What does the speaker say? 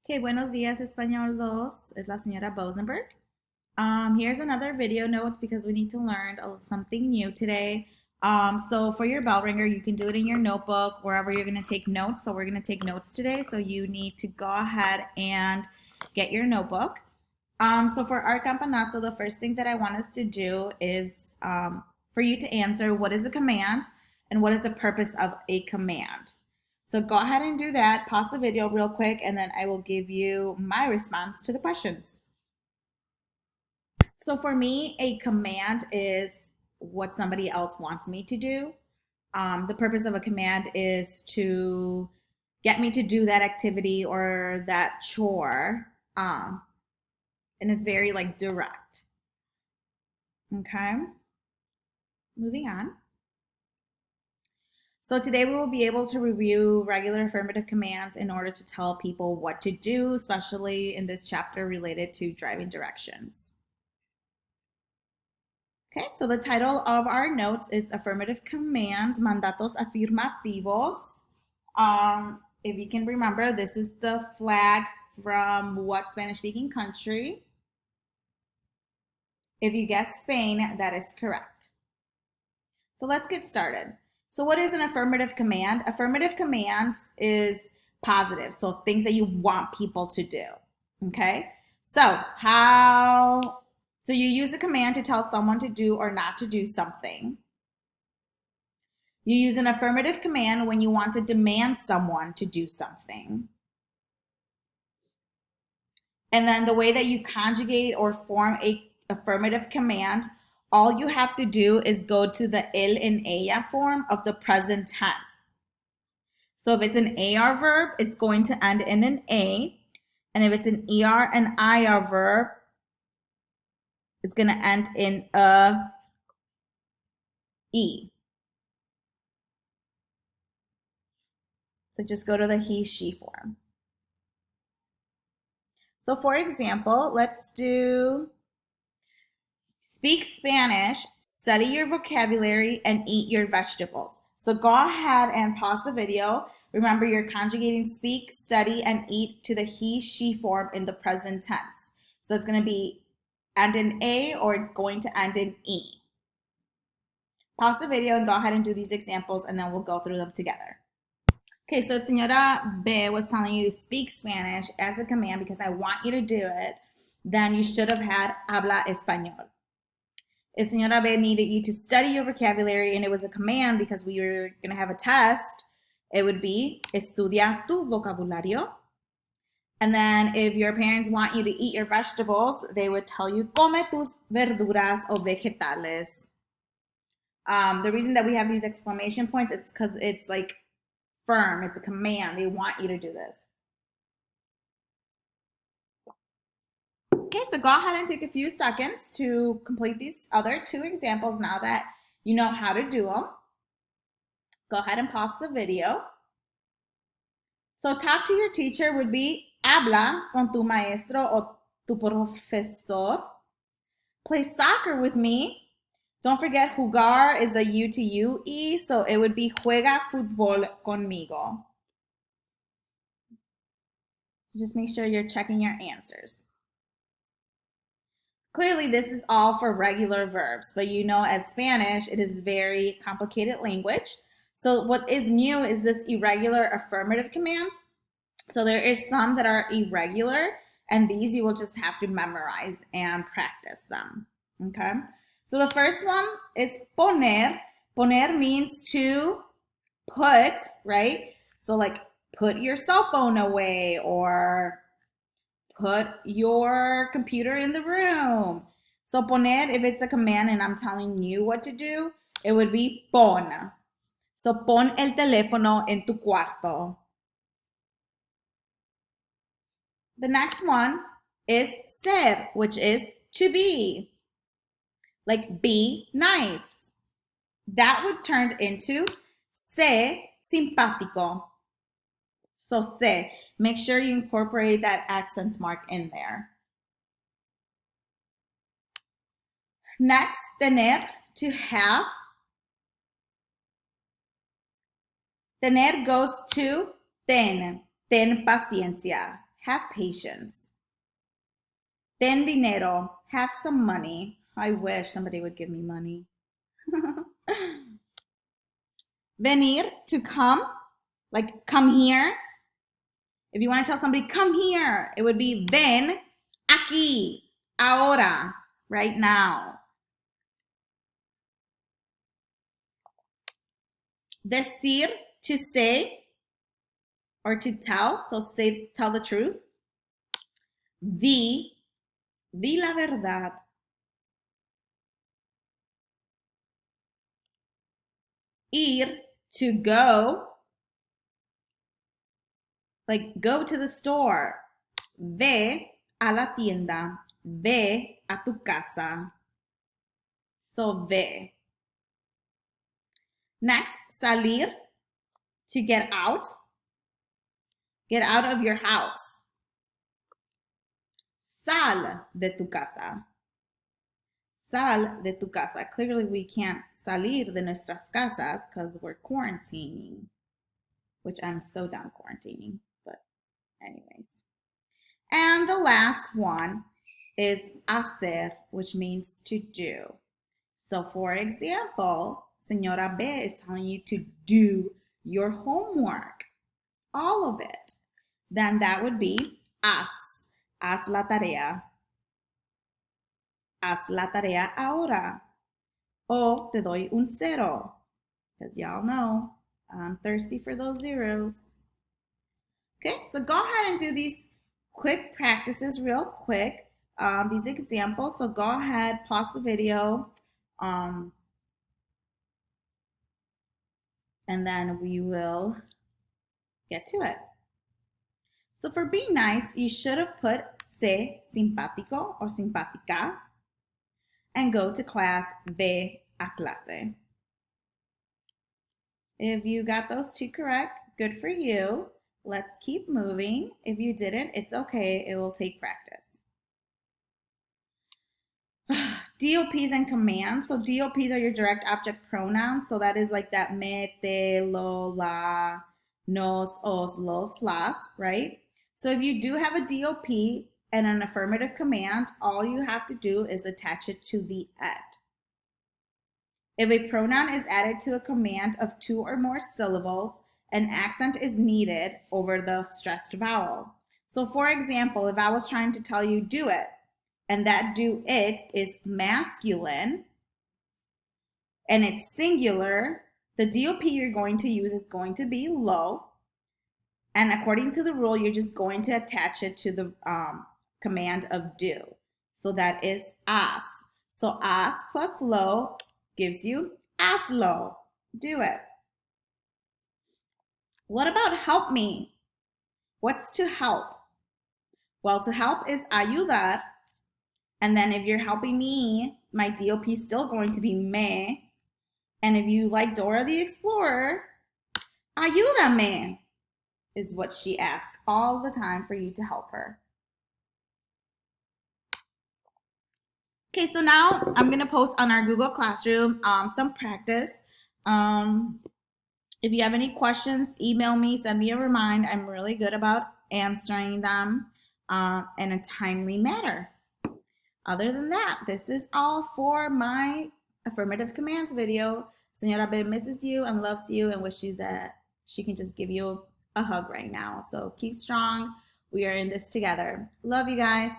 Okay, buenos días, Español 2. Es la señora Bosenberg. Here's another video notes because we need to learn something new today. So for your bell ringer, you can do it in your notebook, wherever you're going to take notes. So we're going to take notes today. So you need to go ahead and get your notebook. So for our campanazo, the first thing that I want us to do is for you to answer what is a command and what is the purpose of a command. So go ahead and do that. Pause the video real quick, and then I will give you my response to the questions. So for me, a command is what somebody else wants me to do. The purpose of a command is to get me to do that activity or that chore. And it's very like direct. Okay, moving on. So today we will be able to review regular affirmative commands in order to tell people what to do, especially in this chapter related to driving directions. Okay, so the title of our notes is Affirmative Commands, Mandatos Afirmativos. If you can remember, this is the flag from what Spanish-speaking country? If you guess Spain, that is correct. So let's get started. So what is an affirmative command? Affirmative commands is positive, so things that you want people to do, okay? So you use a command to tell someone to do or not to do something. You use an affirmative command when you want to demand someone to do something. And then the way that you conjugate or form a affirmative command, all you have to do is go to the él and ella form of the present tense. So if it's an AR verb, it's going to end in an A. And if it's an ER and IR verb, it's going to end in a E. So just go to the he, she form. So for example, let's do speak Spanish, study your vocabulary, and eat your vegetables. So go ahead and pause the video. Remember, you're conjugating speak, study, and eat to the he, she form in the present tense. So it's going to be end in A or it's going to end in E. Pause the video and go ahead and do these examples, and then we'll go through them together. Okay, so if Señora B was telling you to speak Spanish as a command because I want you to do it, then you should have had habla español. If Señora B needed you to study your vocabulary and it was a command because we were going to have a test, it would be estudia tu vocabulario. And then if your parents want you to eat your vegetables, they would tell you come tus verduras o vegetales. The reason that we have these exclamation points, it's because it's like firm. It's a command. They want you to do this. Okay, so go ahead and take a few seconds to complete these other two examples now that you know how to do them. Go ahead and pause the video. So talk to your teacher would be habla con tu maestro o tu profesor. Play soccer with me. Don't forget jugar is a U to U-E, so it would be juega fútbol conmigo. So just make sure you're checking your answers. Clearly, this is all for regular verbs, but you know as Spanish, it is very complicated language. So what is new is this irregular affirmative commands. So there is some that are irregular, and these you will just have to memorize and practice them, okay? So the first one is poner. Poner means to put, right? So like put your cell phone away or put your computer in the room. So poner, if it's a command and I'm telling you what to do, it would be pon. So pon el teléfono en tu cuarto. The next one is ser, which is to be. Like be nice. That would turn into sé simpático. So sé, make sure you incorporate that accent mark in there. Next, tener, to have. Tener goes to ten paciencia. have patience. Ten dinero, have some money. I wish somebody would give me money. Venir, to come, like come here. If you want to tell somebody, come here, it would be ven aquí, ahora, right now. Decir, to say or to tell, so say, tell the truth. Di la verdad. Ir, to go, like go to the store. Ve a la tienda. Ve a tu casa. So ve. Next, salir, to get out. Get out of your house. Sal de tu casa. Sal de tu casa. Clearly we can't salir de nuestras casas because we're quarantining, which I'm so done quarantining, but anyways. And the last one is hacer, which means to do. So for example, Señora B is telling you to do your homework, all of it. Then that would be haz la tarea. Haz la tarea ahora. O te doy un cero, because y'all know I'm thirsty for those zeros. Okay, so go ahead and do these quick practices real quick, these examples. So go ahead, pause the video, and then we will get to it. So for being nice, you should have put sé simpático or simpática and go to class, ve a clase. If you got those two correct, good for you. Let's keep moving. If you didn't, it's okay. It will take practice. DOPs and commands. So DOPs are your direct object pronouns. So that is like that me, te, lo, la, nos, os, los, las, right? So if you do have a DOP and an affirmative command, all you have to do is attach it to the et. If a pronoun is added to a command of 2 or more syllables, an accent is needed over the stressed vowel. So for example, if I was trying to tell you do it, and that do it is masculine, and it's singular, the DOP you're going to use is going to be lo, and according to the rule, you're just going to attach it to the command of do. So that is haz. So haz plus lo gives you hazlo. Do it. What about help me? What's to help? Well, to help is ayudar. And then if you're helping me, my DOP is still going to be me. And if you like Dora the Explorer, ayúdame is what she asks all the time for you to help her. Okay, so now I'm going to post on our Google Classroom some practice. If you have any questions, email me, send me a reminder. I'm really good about answering them in a timely manner. Other than that, this is all for my affirmative commands video. Señora B misses you and loves you and wishes you that she can just give you a hug right now. So keep strong. We are in this together. Love you guys.